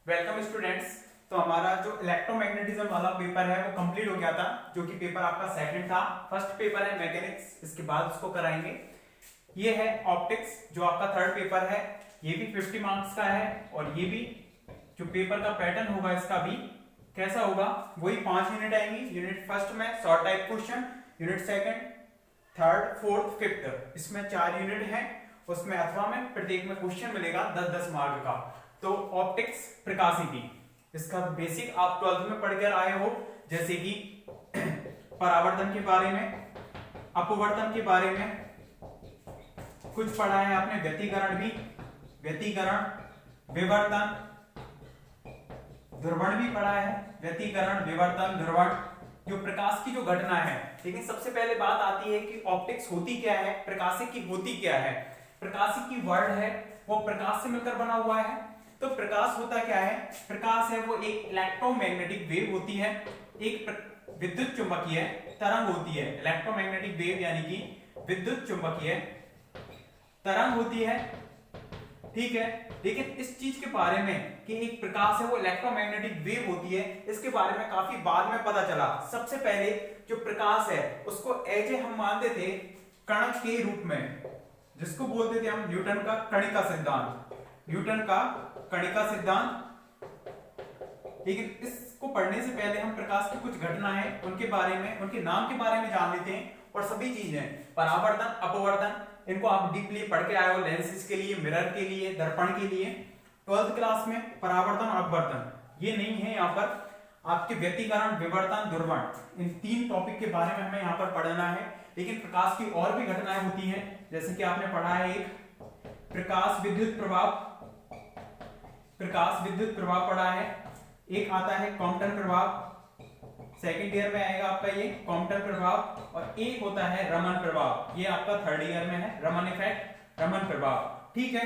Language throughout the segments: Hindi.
Welcome students. तो हमारा जो इलेक्ट्रोमैग्नेटिज्म वाला पेपर है वो कंप्लीट हो गया था, जो कि पेपर आपका सेकंड था। फर्स्ट पेपर है मैकेनिक्स, इसके बाद उसको कराएंगे। ये है ऑप्टिक्स जो आपका थर्ड पेपर है। ये भी 50 मार्क्स का है और ये भी जो पेपर का पैटर्न होगा इसका भी कैसा होगा, वही 5 यूनिट आएंगी। यूनिट फर्स्ट में short type question, unit second, third, fourth, fifth, इसमें 4 यूनिट है। उसमें अथवा में प्रत्येक में क्वेश्चन मिलेगा 10-10 मार्क का। तो ऑप्टिक्स प्रकाशिकी, इसका बेसिक आप 12th में पढ़कर आए हो, जैसे कि परावर्तन के बारे में, अपवर्तन के बारे में कुछ पढ़ा है आपने, व्यतिकरण भी, व्यतिकरण, विवर्तन, ध्रुवण भी पढ़ा है। व्यतिकरण, विवर्तन, ध्रुवण, जो प्रकाश की जो घटना है। लेकिन सबसे पहले बात आती है कि ऑप्टिक्स होती क्या है, प्रकाशिकी होती क्या है। प्रकाशिकी वर्ड है वो प्रकाश से मिलकर बना हुआ है। तो प्रकाश होता क्या है, प्रकाश है वो एक इलेक्ट्रोमैग्नेटिक वेव होती है, एक विद्युत चुंबकीय तरंग होती है। इलेक्ट्रोमैग्नेटिक वेव यानी कि विद्युत चुंबकीय तरंग होती है, ठीक है। लेकिन इस चीज के बारे में कि एक प्रकाश है वो इलेक्ट्रोमैग्नेटिक वेव होती है, इसके बारे में काफी बाद में पता चला। सबसे पहले जो प्रकाश है उसको एज हम मानते थे कण के रूप में, जिसको बोलते थे हम न्यूटन का कणिका सिद्धांत, न्यूटन का कणिका सिद्धांत। लेकिन इसको पढ़ने से पहले हम प्रकाश की कुछ घटनाएं, उनके बारे में, उनके नाम के बारे में जान लेते हैं। और सभी चीजें परावर्तन, अपवर्तन, इनको आप डीपली पढ़ के आए हो, लेंसेज के लिए, मिरर के लिए, दर्पण के लिए 12th क्लास में। परावर्तन और अपवर्तन ये नहीं है यहाँ पर। आपके व्यतिकरण, विवर्तन, ध्रुवण, इन 3 टॉपिक के बारे में हमें यहाँ पर पढ़ना है। लेकिन प्रकाश की और भी घटनाएं होती हैं, जैसे कि आपने पढ़ा है एक प्रकाश विद्युत प्रभाव, प्रकाश विद्युत प्रभाव पढ़ा है। एक आता है कॉम्पटन प्रभाव, सेकंड ईयर में आएगा आपका ये कॉम्पटन प्रभाव। और एक होता है रमन प्रभाव, ये आपका थर्ड ईयर में है, रमन इफेक्ट, रमन प्रभाव, ठीक है।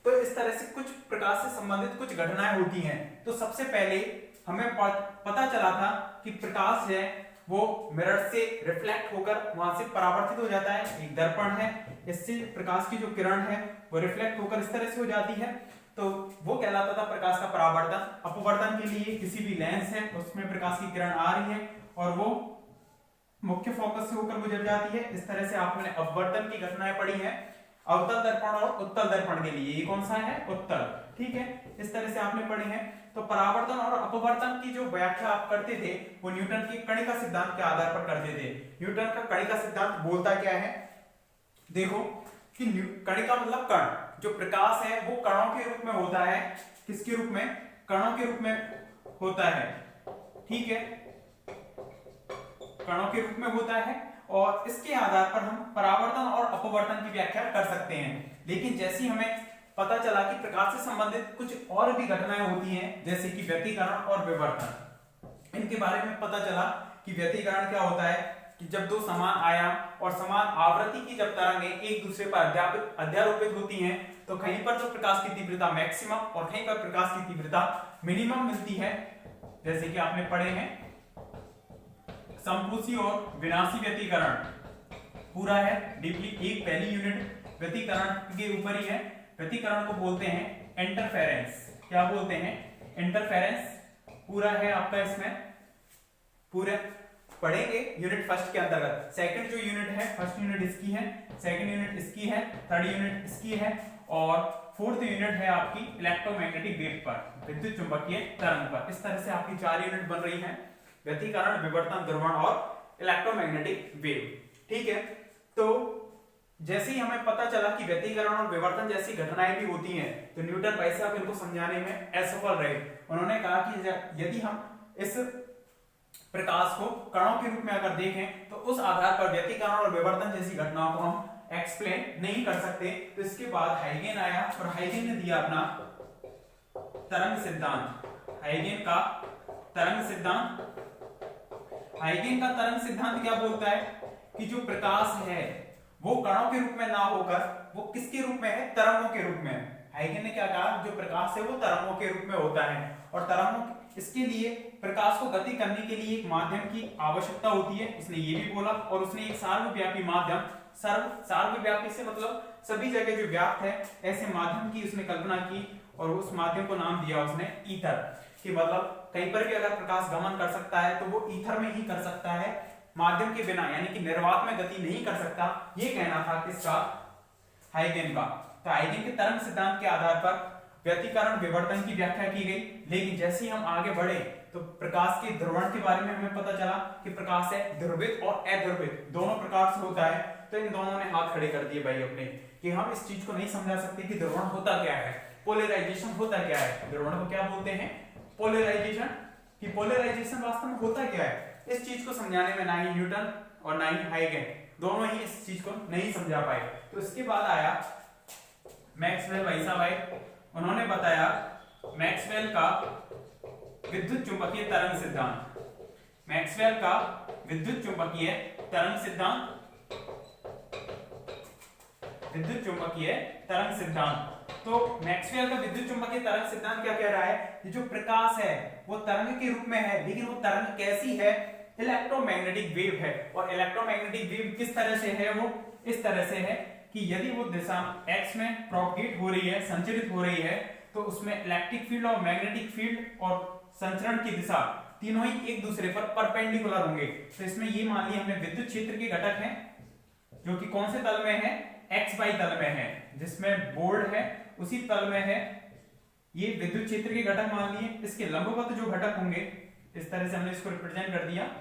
तो इस तरह से कुछ प्रकाश से संबंधित कुछ घटनाएं होती हैं। तो सबसे पहले हमें पता चला था कि प्रकाश है वो मिरर से रिफ्लेक्ट होकर वहां से परावर्तित हो जाता है। एक दर्पण है, इससे प्रकाश की जो किरण है वो रिफ्लेक्ट होकर इस तरह से हो जाती है, तो वो कहलाता था प्रकाश का परावर्तन। अपवर्तन के लिए किसी भी लेंस है उसमें प्रकाश की किरण आ रही है और वो मुख्य फोकस से होकर गुजर जाती है। इस तरह से आपने अपवर्तन की घटनाएं पढ़ी है। अवतल दर्पण और उत्तल दर्पण के लिए, ये कौन सा है, उत्तल, ठीक है। इस तरह से आपने पढ़ी है। तो परावर्तन और अपवर्तन की जो व्याख्या आप करते थे वो न्यूटन की कणिका सिद्धांत के आधार पर करते थे। न्यूटन का कणिका सिद्धांत बोलता क्या है, देखो कि कणिका मतलब कण, जो प्रकाश है वो कणों के रूप में होता है। किसके रूप में, कणों के रूप में होता है, ठीक है, कणों के रूप में होता है। और इसके आधार पर हम परावर्तन और अपवर्तन की व्याख्या कर सकते हैं। लेकिन जैसे हमें पता चला कि प्रकाश से संबंधित कुछ और भी घटनाएं होती हैं, जैसे कि व्यतिकरण और विवर्तन, इनके बारे में पता चला कि व्यतिकरण क्या होता है कि जब दो समान आयाम और समान आवृत्ति की जब तरंगें एक दूसरे पर अध्यारोपित होती हैं, तो कहीं पर जो प्रकाश की तीव्रता मैक्सिमम और कहीं पर प्रकाश की तीव्रता मिनिमम मिलती है। जैसे कि आपने पढ़े हैं संपूसी और विनाशी व्यतिकरण, पूरा है डीपली। एक पहली यूनिट व्यतिकरण के ऊपर ही है। व्यतिकरण को बोलते हैं इंटरफेरेंस, क्या बोलते हैं, इंटरफेरेंस, पूरा है आपका इसमें, पूरे पढ़ेंगे यूनिट फर्स्ट के अंतर्गत। सेकंड जो यूनिट है, फर्स्ट यूनिट इसकी है, सेकंड यूनिट इसकी है, थर्ड यूनिट इसकी है और फोर्थ यूनिट है आपकी इलेक्ट्रोमैग्नेटिक वेव पर, विद्युत चुंबकीय तरंग पर। इस तरह से आपकी 4 यूनिट बन रही हैं, व्यतिकरण, विवर्तन, ध्रुवण और इलेक्ट्रोमैग्नेटिक वेव, ठीक है। तो जैसे ही हमें पता चला कि व्यतिकरण और विवर्तन जैसी घटनाएं भी होती हैं, तो न्यूटन भाई साहब इनको समझाने में असफल रहे। उन्होंने कहा कि यदि हम इस प्रकाश को कणों के रूप में अगर देखें तो उस आधार पर व्यतिकरण और विवर्तन जैसी घटनाओं को हम एक्सप्लेन नहीं कर सकते। तो इसके बाद हाइगेन आया और हाइगेन ने दिया अपना तरंग सिद्धांत, हाइगेन का तरंग सिद्धांत। हाइगेन का तरंग सिद्धांत क्या बोलता है कि जो प्रकाश है वो कणों के रूप में ना होकर वो किसके रूप में है, तरंगों के रूप में। हाइगेन ने क्या कहा, जो प्रकाश है वो तरंगों के रूप में होता है और तरंगों, इसके लिए प्रकाश को गति करने के लिए एक माध्यम की आवश्यकता होती है, इसने ये भी बोला। और उसने एक सार्वव्यापी माध्यम, सार्वव्यापी से मतलब सभी जगह जो व्याप्त है, ऐसे माध्यम की उसने कल्पना की और उस माध्यम को नाम दिया उसने ईथर, कि मतलब कहीं पर भी अगर प्रकाश गमन कर सकता है तो वो ईथर में ही कर सकता है, माध्यम के बिना, यानी कि निर्वात में गति नहीं कर सकता। ये कहना था किसका? हाइगेन का। तो हाइगेन के तरंग सिद्धांत के आधार पर व्यतिकरण विवर्तन की व्याख्या की गई। लेकिन जैसे ही हम आगे बढ़े तो प्रकाश के ध्रुवण के बारे में हमें पता चला कि प्रकाश है ध्रुवित और अध्रुवित दोनों प्रकार से होता है। तो इन दोनों ने हाथ खड़े कर दिए भाई अपने, कि हम इस चीज को नहीं समझा सकते कि ध्रुवण होता क्या है, पोलराइजेशन होता क्या है। ध्रुवण को क्या बोलते हैं? पोलराइजेशन। कि पोलराइजेशन वास्तव में होता क्या है, इस चीज को समझाने में ना ही न्यूटन और ना ही हाइगेन दोनों ही इस चीज को नहीं समझा पाए। तो इसके बाद आया मैक्सवेल भाई साहब आए, उन्होंने बताया मैक्सवेल का विद्युत चुंबकीय तरंग सिद्धांत। मैक्सवेल का विद्युत चुंबकीय तरंग सिद्धांत, विद्युत चुंबकीय तरंग सिद्धांत। तो मैक्सवेल का विद्युत चुंबकीय तरंग सिद्धांत क्या कह रहा है? ये जो प्रकाश है वो तरंग के रूप में है, लेकिन वो तरंग कैसी है? इलेक्ट्रोमैग्नेटिक वेव है। और इलेक्ट्रोमैग्नेटिक वेव किस तरह से है? वो इस तरह से है कि यदि वो दिशा x में प्रोपगेट हो रही है, संचरित हो रही है, तो उसमें इलेक्ट्रिक फील्ड और मैग्नेटिक फील्ड और संचरण की दिशा तीनों ही एक दूसरे पर परपेंडिकुलर होंगे। तो इसमें ये मान लिया हमने विद्युत क्षेत्र के घटक हैं, जो कि कौन से तल में है? xy तल में है, जिसमें बोर्ड है उसी तल में है। ये विद्युत क्षेत्र के घटक मान लिए। इसके लंबवत जो घटक होंगे, इस तरह से हमने इसको रिप्रेजेंट कर दिया।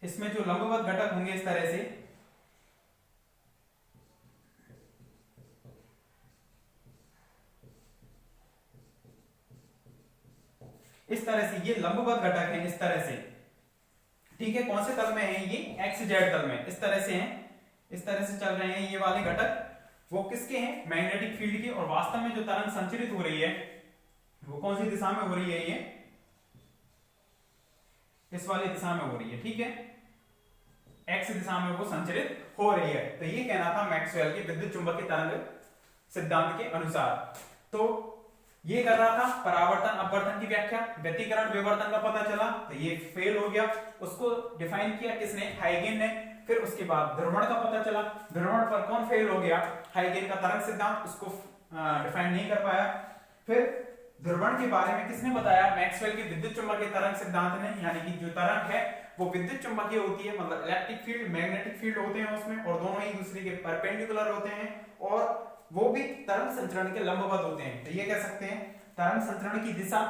इसमें जो लंबवत घटक होंगे इस तरह से, इस तरह से ये लंबवत घटक हैं, इस तरह से, ठीक है। कौन से तल में है? ये एक्स जेड तल में, इस तरह से हैं, इस तरह से चल रहे हैं ये वाले घटक। वो किसके हैं? मैग्नेटिक फील्ड के। और वास्तव में जो तरंग संचरित हो रही है वो कौन सी दिशा में हो रही है? ये इस वाली दिशा में हो रही है, ठीक है, एक्स दिशा में वो संचरित हो रही है। तो ये कहना था मैक्सवेल के विद्युत चुंबकीय तरंग सिद्धांत के अनुसार। तो ये कर रहा था परावर्तन अपवर्तन की व्याख्या, व्यतिकरण विवर्तन का पता चला, तो ये फेल हो गया। उसको डिफाइन किया किसने? हाइगेन ने। फिर उसके बाद ध्रुवण का पता चला, ध्रुवण पर कौन फेल हो गया? हाइगेन का तरंग सिद्धांत, उसको डिफाइन नहीं कर पाया। फिर ध्रुवण के बारे में किसने बताया? मैक्सवेल के विद्युत चुंबकीय तरंग सिद्धांत ने। यानी कि जो तरंग है वो विद्युत चुंबकीय होती है, मतलब इलेक्ट्रिक फील्ड मैग्नेटिक फील्ड होते हैं उसमें, और दोनों एक दूसरे के परपेंडिकुलर होते हैं, और वो भी तरंग संचरण के लंबवत होते हैं। तो ये कह सकते हैं तरंग संचरण की दिशा,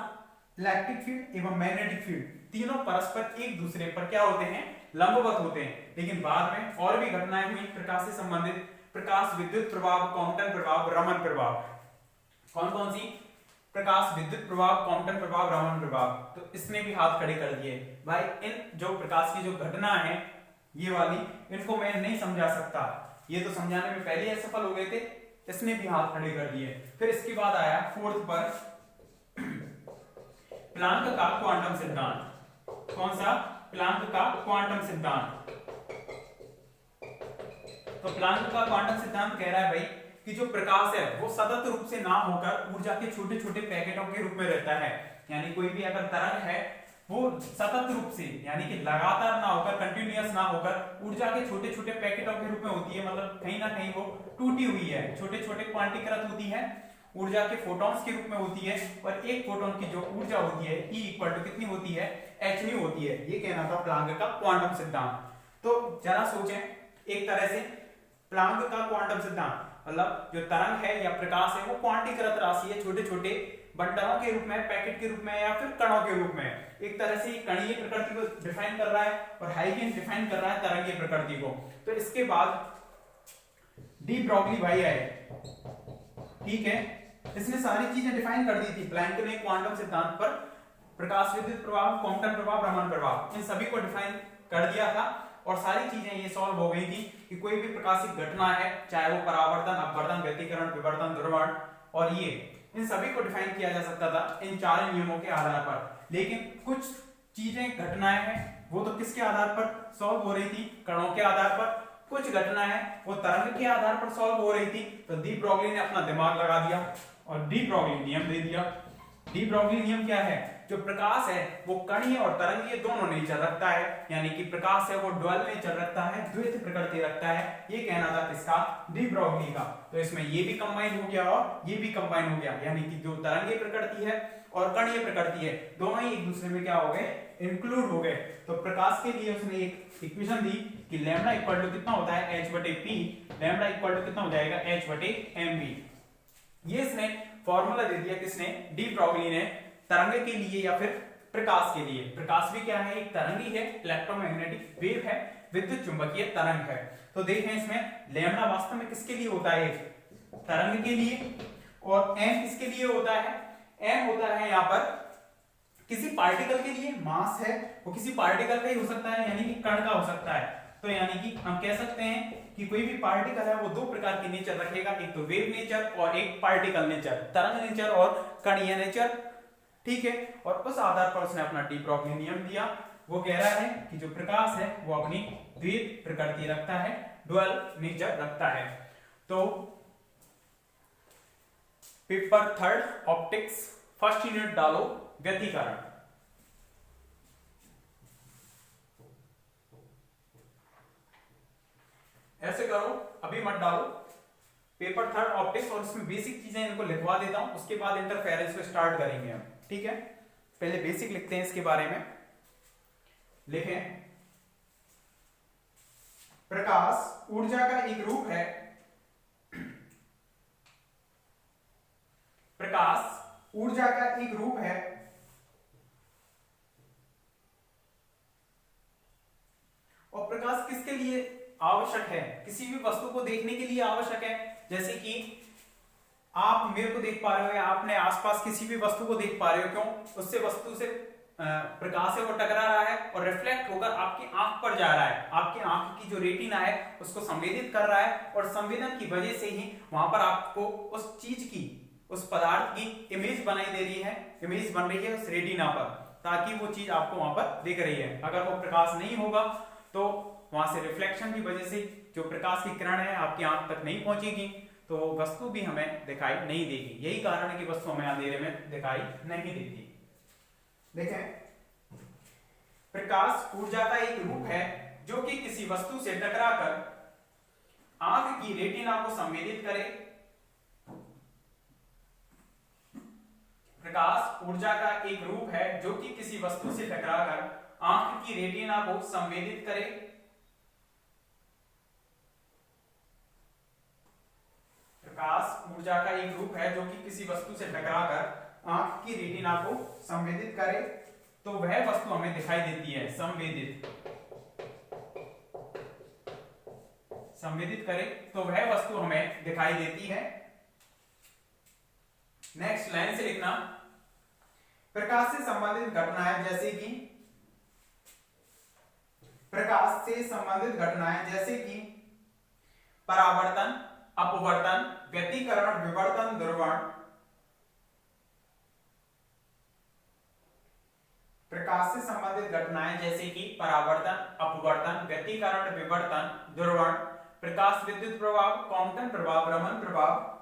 इलेक्ट्रिक फील्ड एवं मैग्नेटिक फील्ड तीनों परस्पर एक दूसरे पर क्या होते हैं? लंबवत होते हैं। लेकिन बाद में और भी घटनाएं हुई प्रकाश से संबंधित, प्रकाश विद्युत प्रभाव, कॉम्पटन प्रभाव, रमन प्रभाव। कौन कौन सी? प्रकाश विद्युत प्रभाव, कॉम्पटन प्रभाव, रमन प्रभाव। तो इसने भी हाथ खड़े कर दिए भाई, इन जो प्रकाश की जो घटना है ये वाली, इनको मैं नहीं समझा सकता, ये तो समझाने में पहले ही असफल हो गए थे, इसने भी हाथ खड़े कर दिए। फिर इसके बाद आया फोर्थ पर प्लांक का क्वांटम सिद्धांत। कौन सा? प्लांक का क्वांटम सिद्धांत। तो प्लांक का क्वांटम सिद्धांत कह रहा है भाई कि जो प्रकाश है वो सतत रूप से ना होकर ऊर्जा के छोटे छोटे पैकेटों के रूप में रहता है। यानी कोई भी अगर तरंग है वो सतत रूप से, यानी कि लगातार ना होकर, कंटिन्यूअस ना होकर, ऊर्जा के छोटे छोटे पैकेटों के रूप में होती है। मतलब कहीं ना कहीं वो टूटी हुई है, छोटे छोटे क्वांटीकृत होती है, ऊर्जा के फोटॉन्स के रूप में होती है। और एक फोटोन की जो ऊर्जा होती है E इक्वल टू कितनी होती है? hν होती है। ये कहना था प्लांक का क्वांटम सिद्धांत। तो जरा सोचें, एक तरह से प्लांक का क्वांटम सिद्धांत मतलब जो तरंग है या प्रकाश है वो क्वांटीकृत राशि है, छोटे छोटे बंटनों के रूप में, पैकेट के रूप में, या फिर कणों के रूप में। एक तरह से कणीय प्रकृति को डिफाइन कर रहा है और हाइगेन डिफाइन कर रहा है तरंगीय प्रकृति को। तो इसके बाद डी ब्रॉगली भाई आए, ठीक है, इसने सारी चीजें डिफाइन कर दी थी। प्लैंक ने क्वांटम सिद्धांत पर प्रकाश विद्युत प्रभाव, कॉम्पटन प्रभाव, रमन प्रभाव, इन सभी को डिफाइन कर दिया था और सारी चीजें ये सॉल्व हो गई थी कि कोई भी प्रकाशिक घटना है, चाहे वो परावर्तन, अपवर्तन, व्यतिकरण, विवर्तन, ध्रुवण, और ये इन सभी को डिफाइन किया जा सकता था इन चार नियमों के आधार पर। लेकिन कुछ चीजें, घटनाएं हैं, वो तो किसके आधार पर सॉल्व हो रही थी? कणों के आधार पर। कुछ घटनाएं हैं वो तरंग के आधार पर सॉल्व हो रही थी। तो डी ब्रॉगली ने अपना दिमाग लगा दिया और डी ब्रॉगली नियम दे दिया डी ब्रोगली नियम क्या है, जो प्रकाश है वो कणीय और तरंगीय दोनों नेचर रखता है, यानी कि प्रकाश है वो ड्युअल नेचर रखता है, द्वैत प्रकृति रखता है, ये कहना था किसका, डी ब्रोगली का। तो इसमें ये भी कंबाइन हो गया और ये भी कंबाइन हो गया, यानी कि जो तरंगीय प्रकृति है और कणीय प्रकृति है दोनों ही एक दूसरे में क्या हो गए, इंक्लूड हो गए। तो प्रकाश के लिए उसने एक इक्वेशन दी कि लैम्डा इक्वल टू कितना होता है, h बटे p, लैम्डा इक्वल टू कितना हो जाएगा, h बटे mv। ये इसने फॉर्मूला दे दिया किसने, डी ब्रोगली ने, तरंग के लिए या फिर प्रकाश के लिए। प्रकाश भी क्या है, एक तरंगी है, इलेक्ट्रोमैग्नेटिक वेव है, विद्युत चुंबकीय तरंग है। तो देखें इसमें लैम्डा वास्तव में किसके लिए होता है, तरंग के लिए, और m किसके लिए होता है, m होता है यहाँ पर किसी पार्टिकल के लिए, मास है वो किसी पार्टिकल का ही हो सकता है, यानी कि कण का हो सकता है। तो यानी कि हम कह सकते हैं कि कोई भी पार्टिकल है वो दो प्रकार के नेचर रखेगा, एक तो वेव नेचर और एक पार्टिकल नेचर, तरंग नेचर और कणीय नेचर, ठीक है। और उस आधार पर उसने अपना डी ब्रोगली नियम दिया। वो कह रहा है कि जो प्रकाश है वो अपनी द्वैत प्रकृति रखता है, ड्युअल नेचर रखता है। तो पेपर 3 ऑप्टिक्स फर्स्ट यूनिट डालो, व्यतिकरण। ऐसे करो, अभी मत डालो, पेपर 3 ऑप्टिक्स, और इसमें बेसिक चीजें इनको लिखवा देता हूं, उसके बाद इंटरफेरेंस को स्टार्ट करेंगे हम, ठीक है। पहले बेसिक लिखते हैं इसके बारे में। लिखें, प्रकाश ऊर्जा का एक रूप है, प्रकाश ऊर्जा का एक रूप है और प्रकाश किसके लिए आवश्यक है, किसी भी वस्तु को देखने के लिए आवश्यक है। जैसे कि आप मेरे को देख पा रहे हो या आपने आसपास किसी भी वस्तु को देख पा रहे हो, क्यों, उससे वस्तु से प्रकाश है वो टकरा रहा है और रिफ्लेक्ट होकर आपकी आंख पर जा रहा है, आपकी आंख की जो रेटिना है उसको संवेदित कर रहा है, और संवेदन की वजह से ही वहां पर आपको उस चीज की, उस पदार्थ की इमेज बनाई दे रही है, इमेज बन रही है उस रेटिना पर, ताकि वो चीज आपको वहां पर दिख रही है। अगर वो प्रकाश नहीं होगा तो वहां से रिफ्लेक्शन की वजह से जो प्रकाश की किरण है आपकी आंख तक नहीं पहुंचेगी, तो वस्तु भी हमें दिखाई नहीं देगी। यही कारण है कि वस्तु हमें अंधेरे में दिखाई नहीं देती। देखें, प्रकाश ऊर्जा का एक रूप है जो कि किसी वस्तु से टकराकर आंख की रेटिना को संवेदित करे। प्रकाश ऊर्जा का एक रूप है जो कि किसी वस्तु से टकराकर आंख की रेटिना को संवेदित करे। प्रकाश ऊर्जा का एक रूप है जो कि किसी वस्तु से टकराकर आंख की रेटिना को संवेदित करे, तो वह वस्तु हमें दिखाई देती है, संवेदित, संवेदित करे तो वह वस्तु हमें दिखाई देती है। नेक्स्ट लाइन से लिखना, प्रकाश से संबंधित घटनाएं जैसे कि, प्रकाश से संबंधित घटनाएं जैसे कि परावर्तन, अपवर्तन, व्यतिकरण, विवर्तन, ध्रुवण। प्रकाश से संबंधित घटनाएं जैसे कि परावर्तन, अपवर्तन, व्यतिकरण, विवर्तन, ध्रुवण, प्रकाश विद्युत प्रभाव, क्वांटम प्रभाव, रमन प्रभाव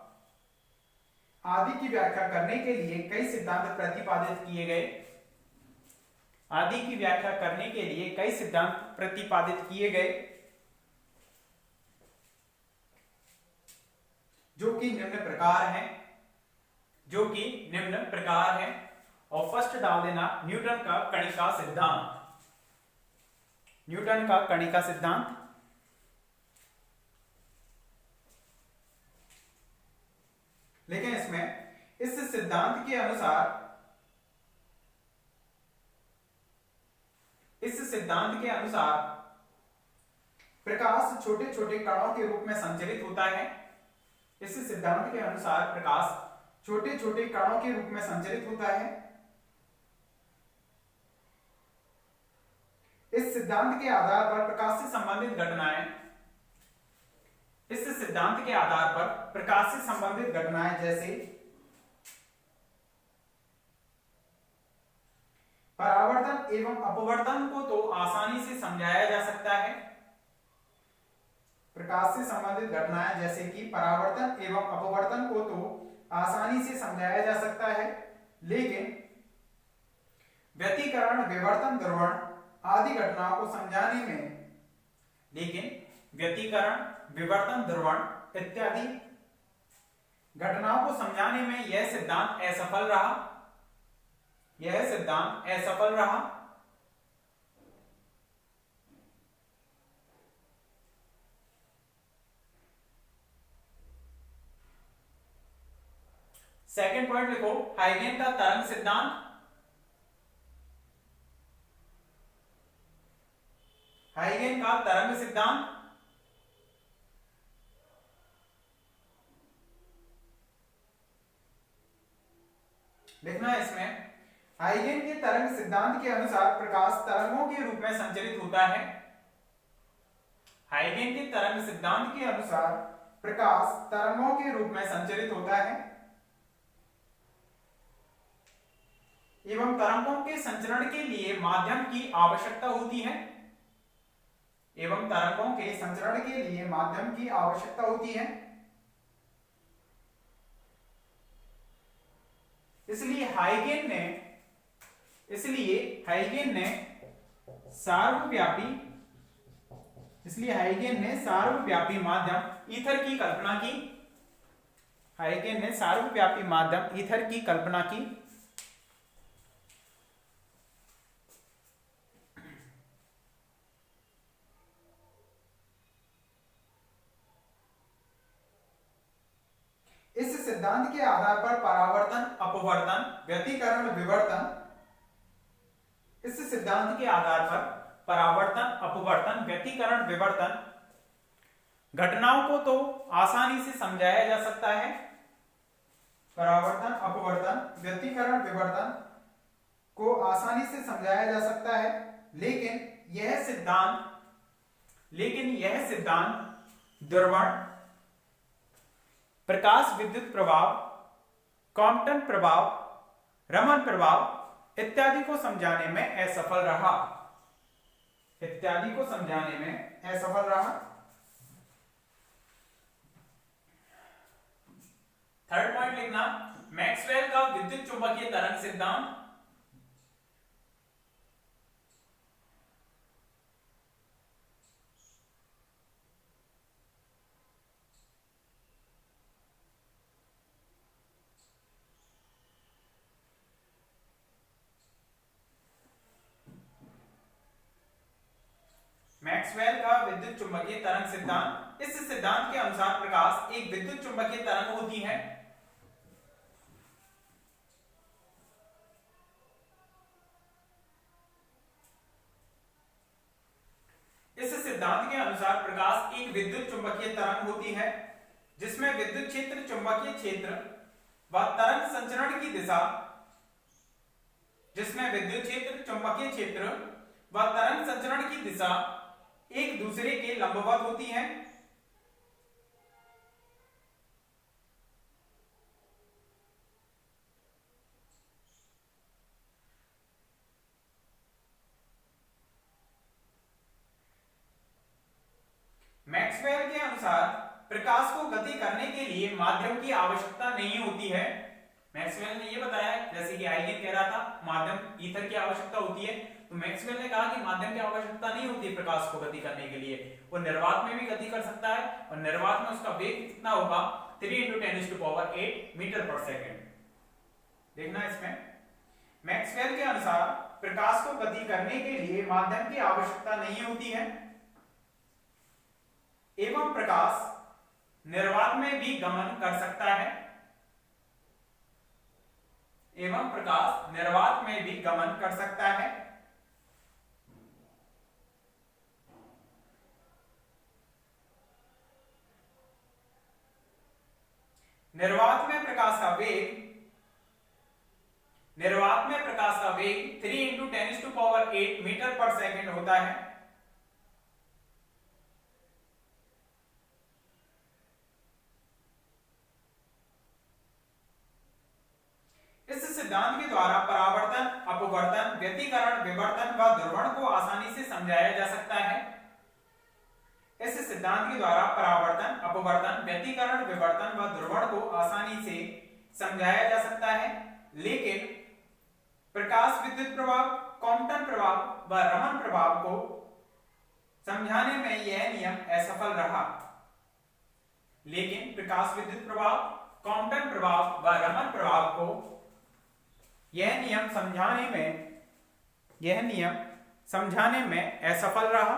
आदि की व्याख्या करने के लिए कई सिद्धांत प्रतिपादित किए गए। आदि की व्याख्या करने के लिए कई सिद्धांत प्रतिपादित किए गए जो कि निम्न प्रकार हैं, जो कि निम्न प्रकार हैं। और फर्स्ट डाल देना न्यूटन का कणिका सिद्धांत, न्यूटन का कणिका सिद्धांत। लेकिन इसमें इस सिद्धांत के अनुसार, इस सिद्धांत के अनुसार प्रकाश छोटे छोटे कणों के रूप में संचरित होता है। इस सिद्धांत के अनुसार प्रकाश छोटे छोटे कणों के रूप में संचरित होता है। इस सिद्धांत के आधार पर प्रकाश से संबंधित घटनाएं, इस सिद्धांत के आधार पर प्रकाश से संबंधित घटनाएं जैसे परावर्तन एवं अपवर्तन को तो आसानी से समझाया जा सकता है। प्रकाश से संबंधित घटनाएं जैसे कि परावर्तन एवं अपवर्तन को तो आसानी से समझाया जा सकता है, लेकिन व्यतिकरण, विवर्तन, ध्रुवण आदि घटनाओं को समझाने में, लेकिन व्यतिकरण, विवर्तन, ध्रुवण इत्यादि घटनाओं को समझाने में यह सिद्धांत असफल रहा। यह सिद्धांत असफल रहा। सेकंड पॉइंट लिखो, हाइगेन का तरंग सिद्धांत। हाइगेन का तरंग सिद्धांत लिखना है इसमें। हाइगेन के तरंग सिद्धांत के अनुसार प्रकाश तरंगों के रूप में संचरित होता है। हाइगेन के तरंग सिद्धांत के अनुसार प्रकाश तरंगों के रूप में संचरित होता है एवं तरंगों के संचरण के लिए माध्यम की आवश्यकता होती है। एवं तरंगों के संचरण के लिए माध्यम की आवश्यकता होती है। इसलिए हाइगेन ने सार्वव्यापी माध्यम ईथर की कल्पना की। हाइगेन ने सार्वव्यापी माध्यम ईथर की कल्पना की। इस सिद्धांत के आधार पर परावर्तन, अपवर्तन, व्यतिकरण, विवर्तन, इस सिद्धांत के आधार पर परावर्तन, अपवर्तन, व्यतिकरण, विवर्तन घटनाओं को तो आसानी से समझाया जा सकता है। परावर्तन, अपवर्तन, व्यतिकरण, विवर्तन को आसानी से समझाया जा सकता है, लेकिन यह सिद्धांत ध्रुवण, प्रकाश विद्युत प्रभाव, कॉम्पटन प्रभाव, रमन प्रभाव इत्यादि को समझाने में असफल रहा। थर्ड पॉइंट लिखना, मैक्सवेल का विद्युत चुंबकीय तरंग सिद्धांत। मैक्सवेल का विद्युत चुंबकीय तरंग सिद्धांत। इस सिद्धांत के अनुसार प्रकाश एक विद्युत चुंबकीय तरंग होती है। इस सिद्धांत के अनुसार प्रकाश एक विद्युत चुंबकीय तरंग होती है जिसमें विद्युत क्षेत्र, चुंबकीय क्षेत्र व तरंग संचरण की दिशा, एक दूसरे के लंबवत होती हैं। मैक्सवेल के अनुसार प्रकाश को गति करने के लिए माध्यम की आवश्यकता नहीं होती है। मैक्सवेल ने यह बताया, जैसे कि हाइगेन कह रहा था माध्यम ईथर की आवश्यकता होती है, तो मैक्सवेल ने कहा कि माध्यम की आवश्यकता नहीं होती प्रकाश को गति करने के लिए। वो निर्वात में भी गति कर सकता है और निर्वात में उसका वेग कितना होगा, 3 × 10⁸ मीटर पर सेकेंड। देखना इसमें, मैक्सवेल के अनुसार प्रकाश को गति करने के लिए माध्यम की आवश्यकता नहीं होती है एवं प्रकाश निर्वात में भी गमन कर सकता है। निर्वात में प्रकाश का वेग 3 × 10⁸ मीटर पर सेकेंड होता है। इस सिद्धांत के द्वारा परावर्तन, अपवर्तन, व्यतिकरण, विवर्तन व ध्रुवण को आसानी से समझाया जा सकता है। इस सिद्धांत के द्वारा परावर्तन, अपवर्तन, व्यतिकरण, विवर्तन व ध्रुवण को आसानी से समझाया जा सकता है। लेकिन प्रकाश विद्युत प्रभाव, कॉम्पटन प्रभाव व रमन प्रभाव को समझाने में यह नियम असफल रहा। लेकिन प्रकाश विद्युत प्रभाव, कॉम्पटन प्रभाव व रमन प्रभाव को यह नियम समझाने में असफल रहा।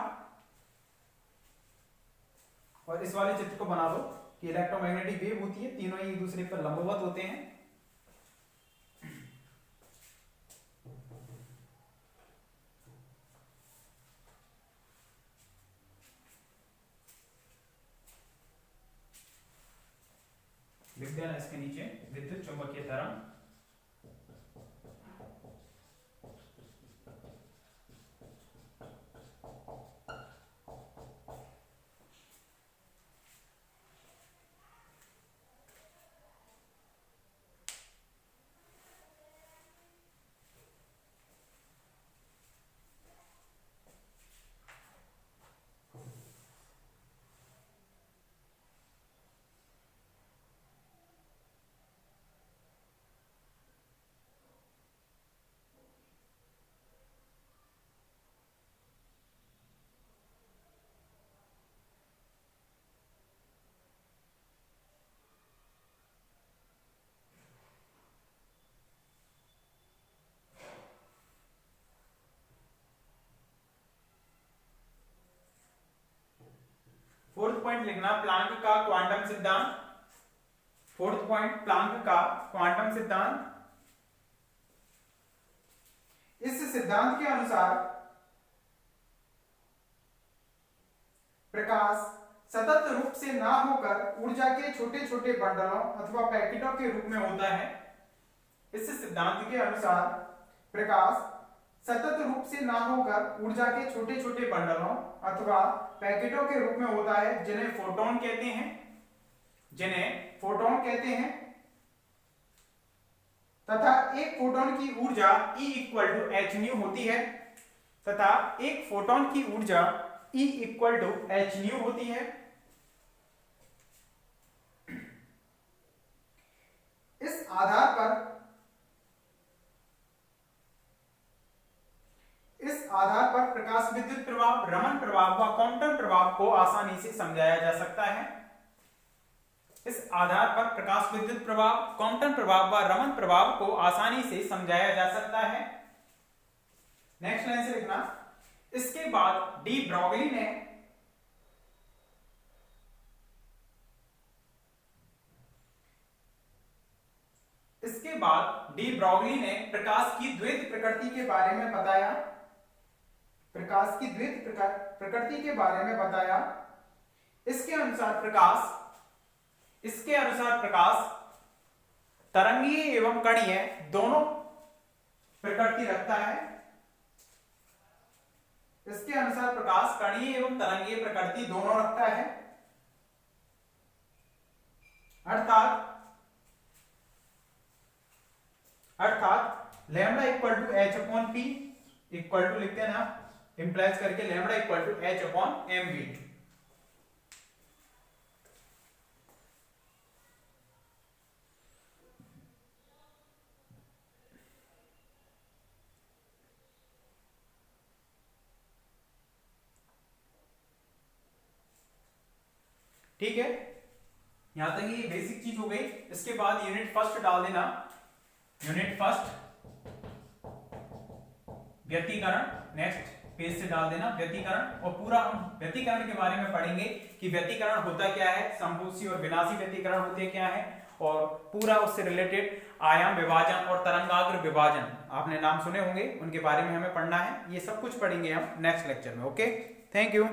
और इस वाले चित्र को बना दो कि इलेक्ट्रोमैग्नेटिक वेव होती है, तीनों ही एक दूसरे पर लंबवत होते हैं। लिख देना इसके नीचे विद्युत चुंबकीय तरंग। फोर्थ पॉइंट लिखना प्लांक का क्वांटम सिद्धांत। फोर्थ पॉइंट प्लांक का क्वांटम सिद्धांत। इस सिद्धांत के अनुसार प्रकाश सतत रूप से ना होकर ऊर्जा के छोटे छोटे बंडलों अथवा पैकेटों के रूप में होता है। इस सिद्धांत के अनुसार प्रकाश सतत रूप से ना होकर ऊर्जा के छोटे छोटे बंडलों अथवा पैकेटों के रूप में होता है, जिन्हें फोटोन कहते हैं तथा एक फोटोन की ऊर्जा E equal to h nu होती है इस आधार पर प्रकाश विद्युत प्रभाव, रमन प्रभाव व क्वांटम प्रभाव को आसानी से समझाया जा सकता है। इस आधार पर प्रकाश विद्युत प्रभाव, क्वांटम प्रभाव व रमन प्रभाव को आसानी से समझाया जा सकता है। नेक्स्ट लाइन से लिखना, इसके बाद डी ब्रॉगली ने प्रकाश की द्वैत प्रकृति के बारे में बताया। इसके अनुसार प्रकाश तरंगीय एवं कणीय दोनों प्रकृति रखता है। इसके अनुसार प्रकाश कणीय एवं तरंगीय प्रकृति दोनों रखता है। अर्थात lambda equal to h upon p equal to लिखते हैं ना, इंप्लाइज करके lambda equal to h upon m v. ठीक है, यहां तक ये बेसिक चीज हो गई। इसके बाद यूनिट फर्स्ट डाल देना। यूनिट फर्स्ट व्यतिकरण, नेक्स्ट पेज से डाल देना व्यतिकरण। और पूरा हम व्यतिकरण के बारे में पढ़ेंगे कि व्यतिकरण होता क्या है, संपूसी और विनाशी व्यतिकरण होते क्या है, और पूरा उससे रिलेटेड आयाम विभाजन और तरंगाग्र विभाजन आपने नाम सुने होंगे, उनके बारे में हमें पढ़ना है। ये सब कुछ पढ़ेंगे हम नेक्स्ट लेक्चर में। Okay, thank you.